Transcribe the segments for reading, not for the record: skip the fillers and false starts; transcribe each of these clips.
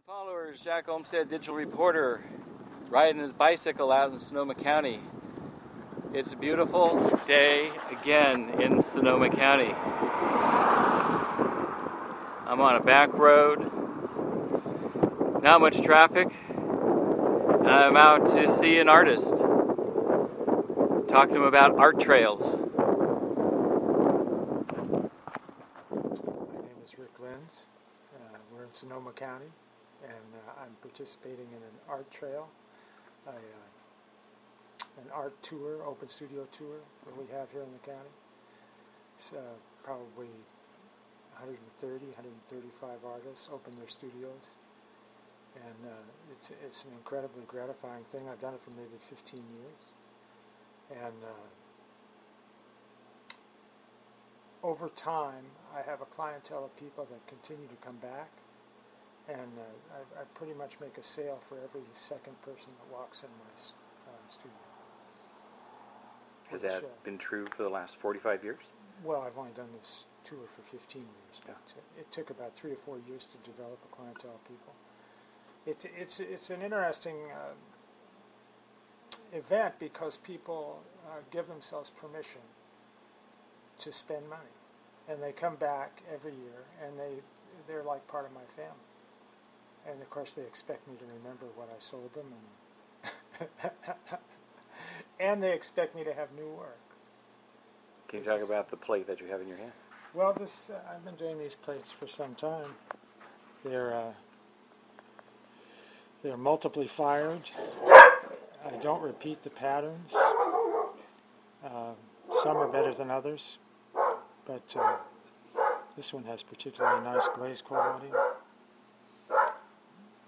Followers, Jack Olmsted, digital reporter, riding his bicycle out in Sonoma County. It's a beautiful day again in Sonoma County. I'm on a back road, not much traffic, and I'm out to see an artist. Talk to him about art trails. My name is Rick Lenz. We're in Sonoma County, and I'm participating in an art trail, an art tour, open studio tour that we have here in the county. It's probably 130, 135 artists open their studios, and it's an incredibly gratifying thing. I've done it for maybe 15 years, and over time I have a clientele of people that continue to come back, and I pretty much make a sale for every second person that walks in my studio. Has that been true for the last 45 years? Well, I've only done this tour for 15 years, but it took about 3 or 4 years to develop a clientele of people. It's an interesting event because people give themselves permission to spend money, and they come back every year, and they're like part of my family. And of course, they expect me to remember what I sold them, and and they expect me to have new work. Can you talk about the plate that you have in your hand? Well, I've been doing these plates for some time. They're multiply fired. I don't repeat the patterns. Some are better than others, but this one has particularly nice glaze quality.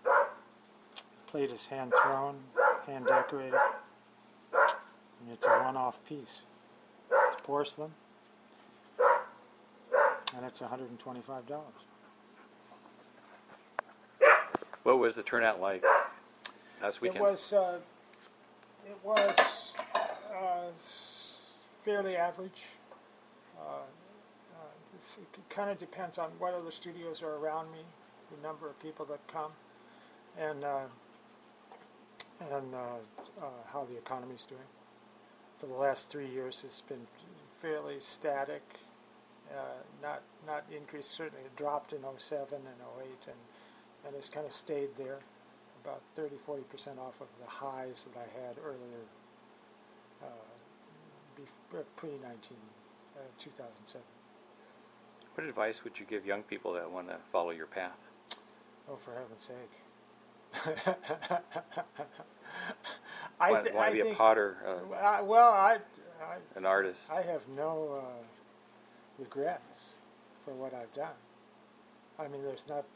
The plate is hand thrown, hand decorated, and it's a one-off piece. It's porcelain, and it's $125. What was the turnout like last weekend? It was fairly average. It kind of depends on what other studios are around me, the number of people that come, and how the economy's doing. For the last 3 years, it's been fairly static, not increased. Certainly, it dropped in 07 and 08, and it's kind of stayed there, about 30-40% off of the highs that I had earlier, pre-2007. What advice would you give young people that want to follow your path? Oh, for heaven's sake. Want to be a potter? An artist? I have no regrets for what I've done. I mean, there's not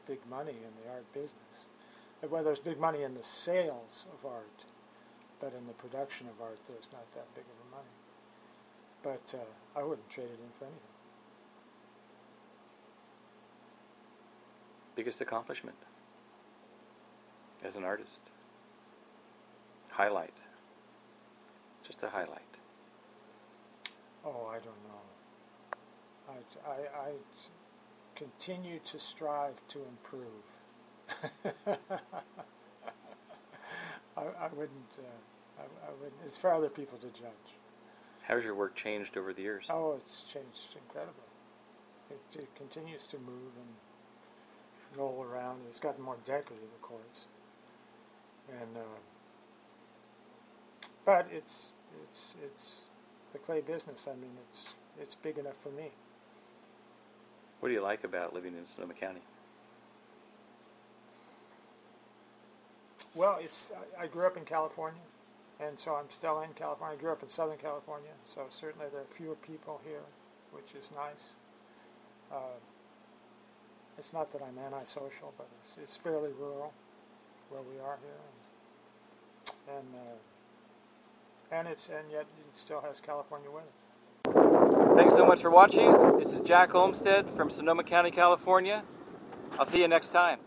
big money in the art business. Well, there's big money in the sales of art, but in the production of art, there's not that big of a money. But I wouldn't trade it in for anything. Biggest accomplishment as an artist? Highlight. Just a highlight. Oh, I don't know. I continue to strive to improve. I wouldn't. It's for other people to judge. How's your work changed over the years? Oh, it's changed incredibly. It continues to move and roll around. It's gotten more decorative, of course. And but it's the clay business. I mean, it's big enough for me. What do you like about living in Sonoma County? Well, I grew up in California, and so I'm still in California. I grew up in Southern California, so certainly there are fewer people here, which is nice. It's not that I'm antisocial, but it's fairly rural where we are here, and yet it still has California weather. Thanks so much for watching. This is Jack Olmsted from Sonoma County, California. I'll see you next time.